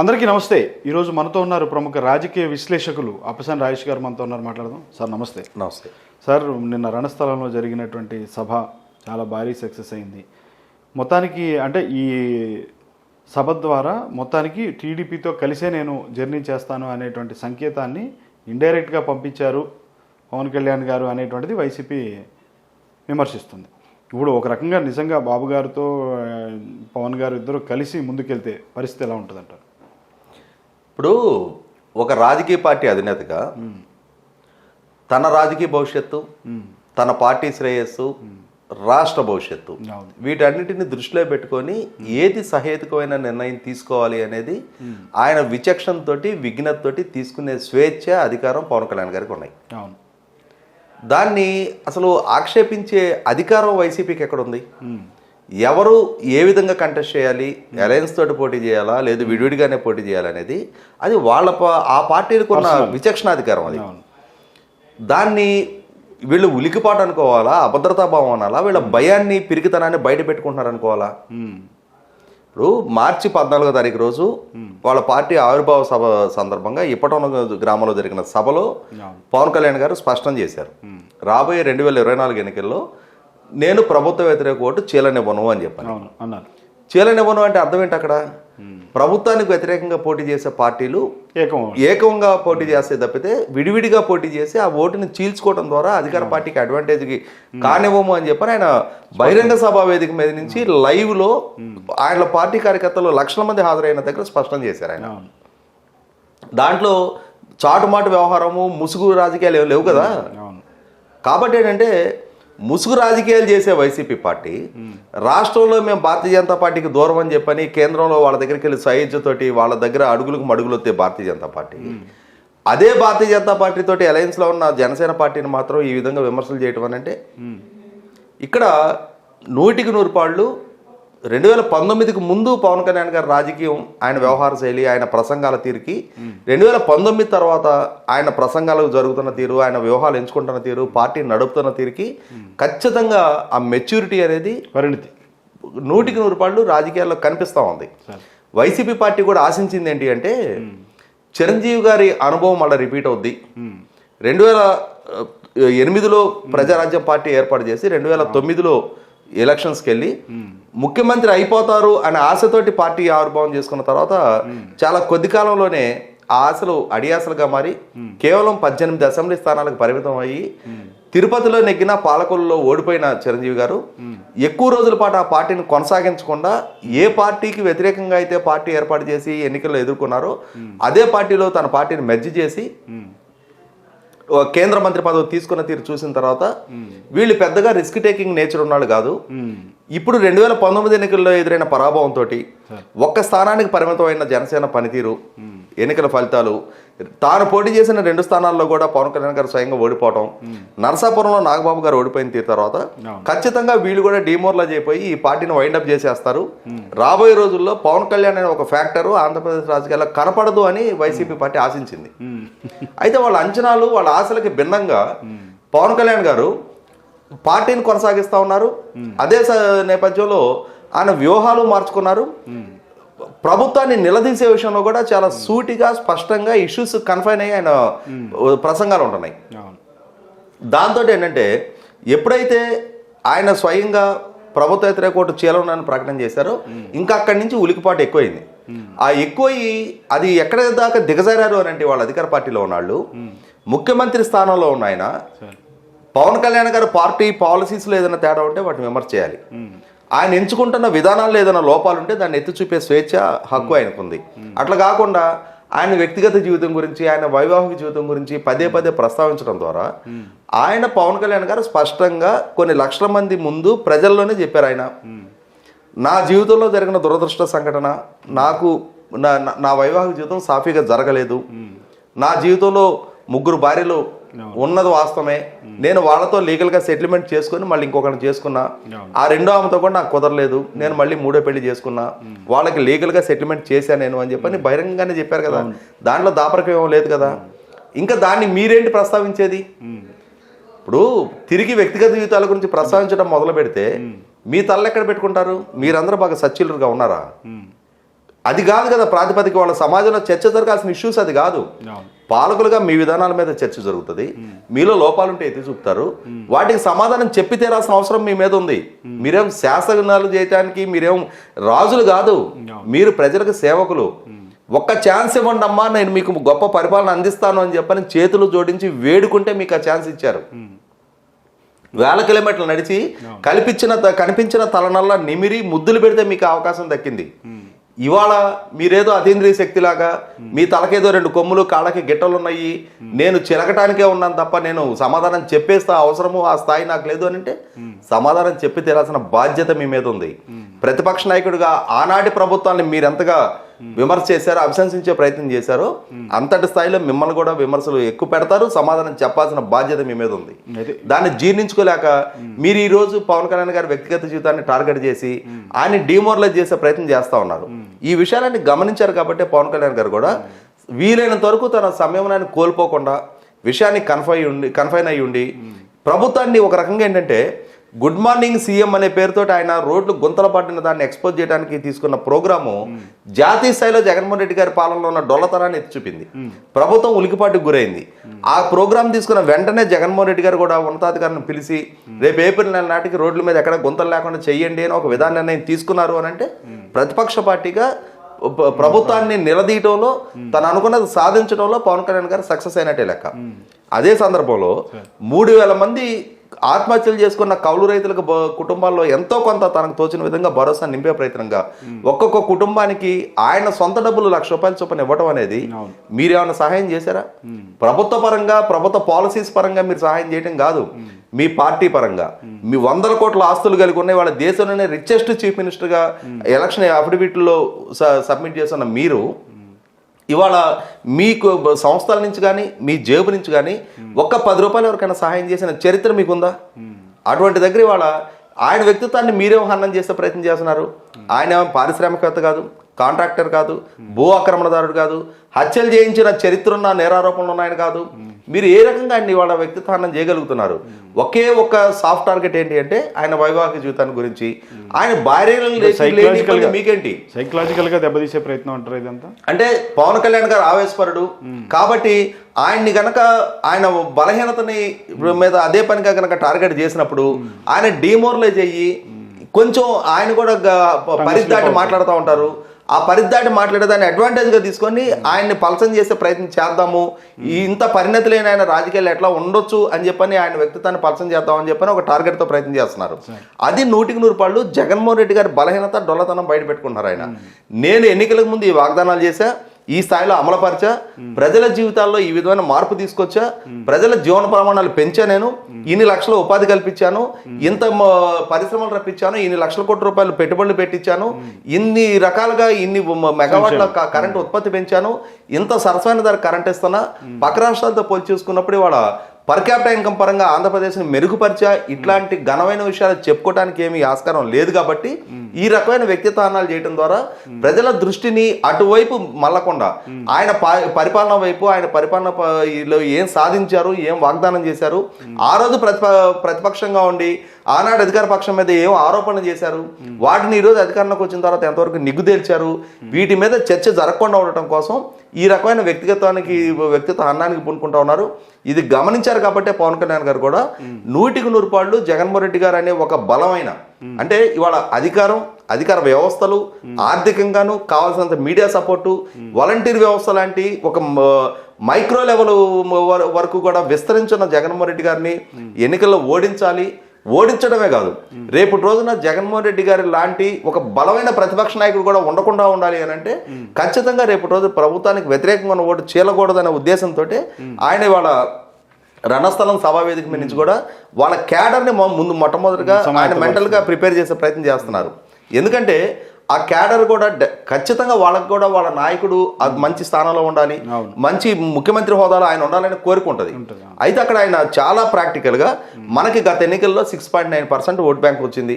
అందరికీ నమస్తే. ఈరోజు మనతో ఉన్నారు ప్రముఖ రాజకీయ విశ్లేషకులు అప్పసాని రాజేష్ గారు మనతో ఉన్నారు. మాట్లాడదాం. సార్ నమస్తే. నమస్తే సార్, నిన్న రణస్థలంలో జరిగినటువంటి సభ చాలా భారీ సక్సెస్ అయింది. మొత్తానికి అంటే ఈ సభ ద్వారా మొత్తానికి టీడీపీతో కలిసే నేను జర్నీ చేస్తాను అనేటువంటి సంకేతాన్ని ఇండైరెక్ట్గా పంపించారు పవన్ కళ్యాణ్ గారు అనేటువంటిది వైసీపీ విమర్శిస్తుంది. ఇప్పుడు ఒక రకంగా నిజంగా బాబు గారితో పవన్ గారు ఇద్దరు కలిసి ముందుకెళ్తే పరిస్థితి ఎలా ఉంటుందంటారు? ఇప్పుడు ఒక రాజకీయ పార్టీ అధినేతగా తన రాజకీయ భవిష్యత్తు, తన పార్టీ శ్రేయస్సు, రాష్ట్ర భవిష్యత్తు వీటన్నిటిని దృష్టిలో పెట్టుకొని ఏది సహేతుకమైన నిర్ణయం తీసుకోవాలి అనేది ఆయన విచక్షణతోటి విజ్ఞతతోటి తీసుకునే స్వేచ్ఛ, అధికారం పవన్ కళ్యాణ్ గారికి ఉన్నాయి. దాన్ని అసలు ఆక్షేపించే అధికారం వైసీపీకి ఎక్కడుంది? ఎవరు ఏ విధంగా కంటెస్ట్ చేయాలి, అలయన్స్ తోటి పోటీ చేయాలా లేదు విడివిడిగానే పోటీ చేయాలనేది అది వాళ్ళ ఆ పార్టీలకు ఉన్న విచక్షణాధికారం. అది దాన్ని వీళ్ళు ఉలికిపాటు అనుకోవాలా, అభద్రతాభావం అనాలా, వీళ్ళ భయాన్ని పిరికితనాన్ని బయట పెట్టుకుంటున్నారు అనుకోవాలా? ఇప్పుడు మార్చి 14వ తారీఖు రోజు వాళ్ళ పార్టీ ఆవిర్భావ సభ సందర్భంగా ఇప్పటం గ్రామంలో జరిగిన సభలో పవన్ కళ్యాణ్ గారు స్పష్టం చేశారు, రాబోయే 2024 ఎన్నికల్లో నేను ప్రభుత్వ వ్యతిరేక ఓటు చీలనివ్వను అని చెప్పాను. చీలనివ్వను అంటే అర్థం ఏంటి? అక్కడ ప్రభుత్వానికి వ్యతిరేకంగా పోటీ చేసే పార్టీలు ఏకంగా పోటీ చేస్తే తప్పితే విడివిడిగా పోటీ చేసి ఆ ఓటుని చీల్చుకోవడం ద్వారా అధికార పార్టీకి అడ్వాంటేజ్కి కానివ్వము అని చెప్పని ఆయన బహిరంగ సభా వేదిక మీద నుంచి లైవ్లో ఆయన పార్టీ కార్యకర్తలు లక్షల మంది హాజరైన దగ్గర స్పష్టం చేశారు. ఆయన దాంట్లో చాటుమాటు వ్యవహారము, ముసుగు రాజకీయాలు ఏమి లేవు కదా. కాబట్టి ఏంటంటే ముసుగు రాజకీయాలు చేసే వైసీపీ పార్టీ రాష్ట్రంలో మేము భారతీయ జనతా పార్టీకి దూరం అని చెప్పని కేంద్రంలో వాళ్ళ దగ్గరికి వెళ్ళి సైజ్తోటి వాళ్ళ దగ్గర అడుగులకు మడుగులు వస్తే భారతీయ జనతా పార్టీ, అదే భారతీయ జనతా పార్టీతోటి అలయన్స్లో ఉన్న జనసేన పార్టీని మాత్రం ఈ విధంగా విమర్శలు చేయటం అని అంటే ఇక్కడ 100కి 100 పాళ్ళు 2019కి ముందు పవన్ కళ్యాణ్ గారి రాజకీయం, ఆయన వ్యవహార శైలి, ఆయన ప్రసంగాల తీరుకి 2019 తర్వాత ఆయన ప్రసంగాలకు జరుగుతున్న తీరు, ఆయన వ్యూహాలు ఎంచుకుంటున్న తీరు, పార్టీని నడుపుతున్న తీరుకి ఖచ్చితంగా ఆ మెచ్యూరిటీ అనేది పరిణితి 100కి 100 పాళ్ళు రాజకీయాల్లో కనిపిస్తూ ఉంది. వైసీపీ పార్టీ కూడా ఆశించింది ఏంటి అంటే చిరంజీవి గారి అనుభవం మళ్ళీ రిపీట్ అవుద్ది. 2008లో ప్రజారాజ్యం పార్టీ ఏర్పాటు చేసి 2009లో ఎలక్షన్స్కి వెళ్ళి ముఖ్యమంత్రి అయిపోతారు అనే ఆశతోటి పార్టీ ఆవిర్భావం చేసుకున్న తర్వాత చాలా కొద్ది కాలంలోనే ఆ ఆశలు అడియాసలుగా మారి కేవలం 18 అసెంబ్లీ స్థానాలకు పరిమితం అయ్యి తిరుపతిలో నెగ్గిన పాలకుల్లో ఓడిపోయిన చిరంజీవి గారు ఎక్కువ రోజుల పాటు ఆ పార్టీని కొనసాగించకుండా ఏ పార్టీకి వ్యతిరేకంగా అయితే పార్టీ ఏర్పాటు చేసి ఎన్నికల్లో ఎదుర్కొన్నారో అదే పార్టీలో తన పార్టీని మెర్జ్ చేసి కేంద్ర మంత్రి పదవి తీసుకున్న తీరు చూసిన తర్వాత వీళ్ళు పెద్దగా రిస్క్ టేకింగ్ నేచర్ ఉన్నాడు కాదు. ఇప్పుడు 2019 ఎన్నికల్లో ఎదురైన పరాభవంతో ఒక్క స్థానానికి పరిమితమైన జనసేన పనితీరు, ఎన్నికల ఫలితాలు, తాను పోటీ చేసిన 2 స్థానాల్లో కూడా పవన్ కళ్యాణ్ గారు స్వయంగా ఓడిపోవడం, నరసాపురంలో నాగబాబు గారు ఓడిపోయిన తీరు తర్వాత ఖచ్చితంగా వీళ్ళు కూడా డిమోరలైజ్ అయిపోయి ఈ పార్టీని వైండప్ చేసేస్తారు. రాబోయే రోజుల్లో పవన్ కళ్యాణ్ అనే ఒక ఫ్యాక్టరు ఆంధ్రప్రదేశ్ రాజకీయాల్లో కనపడదు అని వైసీపీ పార్టీ ఆశించింది. అయితే వాళ్ళ అంచనాలు, వాళ్ళ ఆశలకి భిన్నంగా పవన్ కళ్యాణ్ గారు పార్టీని కొనసాగిస్తూ ఉన్నారు. అదే నేపథ్యంలో ఆయన వ్యూహాలు మార్చుకున్నారు. ప్రభుత్వాన్ని నిలదీసే విషయంలో కూడా చాలా సూటిగా స్పష్టంగా ఇష్యూస్ కన్ఫైన్ అయ్యి ఆయన ప్రసంగాలు ఉంటున్నాయి. దాంతో ఏంటంటే ఎప్పుడైతే ఆయన స్వయంగా ప్రభుత్వ వ్యతిరేక ఓటు చీలనని ప్రకటన చేశారో ఇంకా అక్కడి నుంచి ఉలికిపాటు ఎక్కువైంది. ఆ ఎక్కువయ్యి అది ఎక్కడ దాకా దిగజారారు అని అంటే వాళ్ళ అధికార పార్టీలో ఉన్నాళ్ళు ముఖ్యమంత్రి స్థానంలో ఉన్న ఆయన పవన్ కళ్యాణ్ గారు పార్టీ పాలసీస్లో ఏదైనా తేడా ఉంటే వాటిని విమర్శ చేయాలి. ఆయన ఎంచుకుంటున్న విధానాల్లో ఏదైనా లోపాలు ఉంటే దాన్ని ఎత్తి చూపే స్వేచ్ఛ, హక్కు ఆయనకుంది. అట్లా కాకుండా ఆయన వ్యక్తిగత జీవితం గురించి, ఆయన వైవాహిక జీవితం గురించి పదే పదే ప్రస్తావించడం ద్వారా ఆయన పవన్ కళ్యాణ్ గారు స్పష్టంగా కొన్ని లక్షల మంది ముందు ప్రజల్లోనే చెప్పారు, ఆయన నా జీవితంలో జరిగిన దురదృష్ట సంఘటన, నాకు నా వైవాహిక జీవితం సాఫీగా జరగలేదు, నా జీవితంలో 3 భార్యలు ఉన్నది వాస్తవమే, నేను వాళ్ళతో లీగల్గా సెటిల్మెంట్ చేసుకుని మళ్ళీ ఇంకొకరిని చేసుకున్నా, ఆ 2వ ఆమెతో కూడా నాకు కుదరలేదు, నేను మళ్ళీ 3వ పెళ్లి చేసుకున్నా, వాళ్ళకి లీగల్గా సెటిల్మెంట్ చేశాను నేను అని చెప్పని బహిరంగంగానే చెప్పారు కదా. దాంట్లో దాపరికం లేదు కదా. ఇంకా దాన్ని మీరేంటి ప్రస్తావించేది? ఇప్పుడు తిరిగి వ్యక్తిగత జీవితాల గురించి ప్రస్తావించడం మొదలు పెడితే మీ తల్ల ఎక్కడ పెట్టుకుంటారు? మీరందరూ బాగా సచ్చిలుగా ఉన్నారా? అది కాదు కదా ప్రాతిపదిక. వాళ్ళ సమాజంలో చర్చ జరగాల్సిన ఇష్యూస్ అది కాదు. అవును. పాలకులుగా మీ విధానాల మీద చర్చ జరుగుతుంది, మీలో లోపాలుంటే ఎత్తి చూపుతారు, వాటికి సమాధానం చెప్పి తీరాల్సిన అవసరం మీ మీద ఉంది. మీరేం శాసనాలు చేయడానికి మీరేం రాజులు కాదు, మీరు ప్రజలకు సేవకులు. ఒక్క ఛాన్స్ ఇవ్వండి అమ్మా, నేను మీకు గొప్ప పరిపాలన అందిస్తాను అని చెప్పని చేతులు జోడించి వేడుకుంటే మీకు ఆ ఛాన్స్ ఇచ్చారు. వేల కిలోమీటర్లు నడిచి కనిపించిన తలనల్లా నిమిరి ముద్దులు పెడితే మీకు అవకాశం దక్కింది. ఇవాళ మీరేదో అతీంద్రియ శక్తిలాగా మీ తలకేదో 2 కొమ్ములు కాళ్ళకి గిట్టలు ఉన్నాయి, నేను చిలకటానికే ఉన్నాను తప్ప నేను సమాధానం చెప్పేస్తా అవసరము ఆ స్థాయి నాకు లేదు అని అంటే సమాధానం చెప్పి తీరాల్సిన బాధ్యత మీ మీద ఉంది. ప్రతిపక్ష నాయకుడిగా ఆనాటి ప్రభుత్వాన్ని మీరెంతగా విమర్శ చేశారో, అభిశంసించే ప్రయత్నం చేశారో అంతటి స్థాయిలో మిమ్మల్ని కూడా విమర్శలు ఎక్కువ పెడతారు. సమాధానం చెప్పాల్సిన బాధ్యత మీ మీద ఉంది. దాన్ని జీర్ణించుకోలేక మీరు ఈ రోజు పవన్ కళ్యాణ్ గారి వ్యక్తిగత జీవితాన్ని టార్గెట్ చేసి ఆయన డిమోరలైజ్ చేసే ప్రయత్నం చేస్తా ఉన్నారు. ఈ విషయాలన్నీ గమనించారు కాబట్టి పవన్ కళ్యాణ్ గారు కూడా వీలైనంత వరకు తన సమయాన్ని కోల్పోకుండా విషయాన్ని కన్ఫైన్ అయ్యి ఉండి ప్రభుత్వాన్ని ఒక రకంగా ఏంటంటే గుడ్ మార్నింగ్ సీఎం అనే పేరుతో ఆయన రోడ్లు గుంతలు పట్టిన దాన్ని ఎక్స్పోజ్ చేయడానికి తీసుకున్న ప్రోగ్రాము జాతీయ స్థాయిలో జగన్మోహన్ రెడ్డి గారి పాలనలో ఉన్న డొల్లతనాన్ని ఎత్తి చూపింది. ప్రభుత్వం ఉలికిపాటుకు గురైంది. ఆ ప్రోగ్రాం తీసుకున్న వెంటనే జగన్మోహన్ రెడ్డి గారు కూడా ఉన్నతాధికారులను పిలిచి రేపు ఏప్రిల్ 9 నాటికి రోడ్ల మీద ఎక్కడ గుంతలు లేకుండా చెయ్యండి అని ఒక విధాన నిర్ణయం తీసుకున్నారు అని అంటే ప్రతిపక్ష పార్టీగా ప్రభుత్వాన్ని నిలదీయటంలో తను అనుకున్నది సాధించడంలో పవన్ కళ్యాణ్ గారు సక్సెస్ అయినట్టే లెక్క. అదే సందర్భంలో 3,000 మంది ఆత్మహత్యలు చేసుకున్న కౌలు రైతులకు కుటుంబాల్లో ఎంతో కొంత తనకు తోచిన విధంగా భరోసా నింపే ప్రయత్నంగా ఒక్కొక్క కుటుంబానికి ఆయన సొంత డబ్బులు ₹1,00,000 చొప్పున ఇవ్వటం అనేది మీరేమైనా సహాయం చేశారా? ప్రభుత్వ పరంగా ప్రభుత్వ పాలసీస్ పరంగా మీరు సహాయం చేయడం కాదు, మీ పార్టీ పరంగా మీ 100 కోట్ల ఆస్తులు కలిగి ఉన్నాయి. వాళ్ళ దేశంలోనే రిచెస్ట్ చీఫ్ మినిస్టర్గా ఎలక్షన్ అఫిడవిట్లో సబ్మిట్ చేస్తున్న మీరు ఇవాళ మీకు సంస్థల నుంచి కానీ మీ జేబు నుంచి కానీ ఒక్క ₹10 ఎవరికైనా సహాయం చేసిన చరిత్ర మీకుందా? అటువంటి దగ్గర ఇవాళ ఆయన వ్యక్తిత్వాన్ని మీరే హననం చేసే ప్రయత్నం చేస్తున్నారు. ఆయన పారిశ్రామికవేత్త కాదు, కాంట్రాక్టర్ కాదు, భూ ఆక్రమణదారుడు కాదు, హత్యలు చేయించిన చరిత్ర ఉన్న నేరారోపణలు ఉన్నాయని కాదు. మీరు ఏ రకంగా ఆయన వాళ్ళ వ్యక్తిత్వాన్ని చేయగలుగుతున్నారు? ఒకే ఒక సాఫ్ట్ టార్గెట్ ఏంటి అంటే ఆయన వైవాహిక జీవితాన్ని గురించి, ఆయన భార్యలు మీకేంటి సైకలాజికల్ గా దెబ్బతీసే ప్రయత్నం అంటారు ఇదంతా. అంటే పవన్ కళ్యాణ్ గారు ఆవేశపరుడు కాబట్టి ఆయన్ని గనక ఆయన బలహీనతని మీద అదే పనిగా గనక టార్గెట్ చేసినప్పుడు ఆయన డిమోరలైజ్ అయ్యి కొంచెం ఆయన కూడా పరిదాటి మాట్లాడుతూ ఉంటారు. ఆ పరిదాటి మాట్లాడేదాన్ని అడ్వాంటేజ్గా తీసుకొని ఆయన్ని పలసం చేసే ప్రయత్నం చేద్దాము, ఇంత పరిణతి లేని ఆయన రాజకీయాలు ఎట్లా ఉండొచ్చు అని చెప్పని ఆయన వ్యక్తిత్వాన్ని పలసం చేద్దామని చెప్పని ఒక టార్గెట్తో ప్రయత్నం చేస్తున్నారు. అది 100% జగన్మోహన్ రెడ్డి గారి బలహీనత డొల్లతనం బయట పెట్టుకుంటున్నారు. ఆయన నేను ఎన్నికలకు ముందు ఈ వాగ్దానాలు చేశా, ఈ స్థాయిలో అమలుపరిచా, ప్రజల జీవితాల్లో ఈ విధమైన మార్పు తీసుకొచ్చా, ప్రజల జీవన ప్రమాణాలు పెంచా, నేను ఇన్ని లక్షల ఉపాధి కల్పించాను, ఇంత పరిశ్రమలు రప్పించాను, ఇన్ని లక్షల కోట్ల రూపాయలు పెట్టుబడులు పెట్టించాను, ఇన్ని రకాలుగా ఇన్ని మెగావాట్ల కరెంటు ఉత్పత్తి పెంచాను, ఇంత సరసమైన ధర కరెంట్ ఇస్తున్నా, పక్క రాష్ట్రాలతో పోల్చి చూసుకున్నప్పుడు ఇవాళ పర్ క్యాపిటల్ ఇన్కమ్ పరంగా ఆంధ్రప్రదేశ్ని మెరుగుపరిచా, ఇట్లాంటి ఘనమైన విషయాలు చెప్పుకోవడానికి ఏమీ ఆస్కారం లేదు. కాబట్టి ఈ రకమైన వ్యక్తిత్వాలు చేయడం ద్వారా ప్రజల దృష్టిని అటువైపు మళ్ళకుండా ఆయన పరిపాలన వైపు, ఆయన పరిపాలనలో ఏం సాధించారు, ఏం వాగ్దానం చేశారు, ఆ రోజు ప్రతిపక్షంగా ఉండి ఆనాడు అధికార పక్షం మీద ఏం ఆరోపణలు చేశారు, వాటిని ఈరోజు అధికారంలోకి వచ్చిన తర్వాత ఎంతవరకు నిగ్గుదేల్చారు, వీటి మీద చర్చ జరగకుండా ఉండటం కోసం ఈ రకమైన వ్యక్తిత్వ హన్నానికి పూనుకుంటా ఉన్నారు. ఇది గమనించారు కాబట్టి పవన్ కళ్యాణ్ గారు కూడా 100% జగన్మోహన్ రెడ్డి గారు అనే ఒక బలమైన, అంటే ఇవాళ అధికార వ్యవస్థలు ఆర్థికంగాను కావాల్సినంత మీడియా సపోర్టు, వాలంటీర్ వ్యవస్థ లాంటి ఒక మైక్రో లెవెల్ వరకు కూడా విస్తరించిన జగన్మోహన్ రెడ్డి గారిని ఎన్నికల్లో ఓడించడమే కాదు, రేపటి రోజున జగన్మోహన్ రెడ్డి గారి లాంటి ఒక బలమైన ప్రతిపక్ష నాయకుడు కూడా ఉండకుండా ఉండాలి అని అంటే ఖచ్చితంగా రేపటి రోజు ప్రభుత్వానికి వ్యతిరేకంగా ఉన్న ఓటు చీలకూడదనే ఉద్దేశంతో ఆయన వాళ్ళ రణస్థలం సభావేదిక మీద నుంచి కూడా వాళ్ళ క్యాడర్ని మొట్టమొదటిగా ఆయన మెంటల్గా ప్రిపేర్ చేసే ప్రయత్నం చేస్తున్నారు. ఎందుకంటే ఆ క్యాడర్ కూడా ఖచ్చితంగా వాళ్ళకు కూడా వాళ్ళ నాయకుడు మంచి స్థానంలో ఉండాలి, మంచి ముఖ్యమంత్రి హోదాలో ఆయన ఉండాలని కోరుకుంటుంది. అయితే అక్కడ ఆయన చాలా ప్రాక్టికల్గా మనకి గత ఎన్నికల్లో 6.9% ఓట్ బ్యాంక్ వచ్చింది,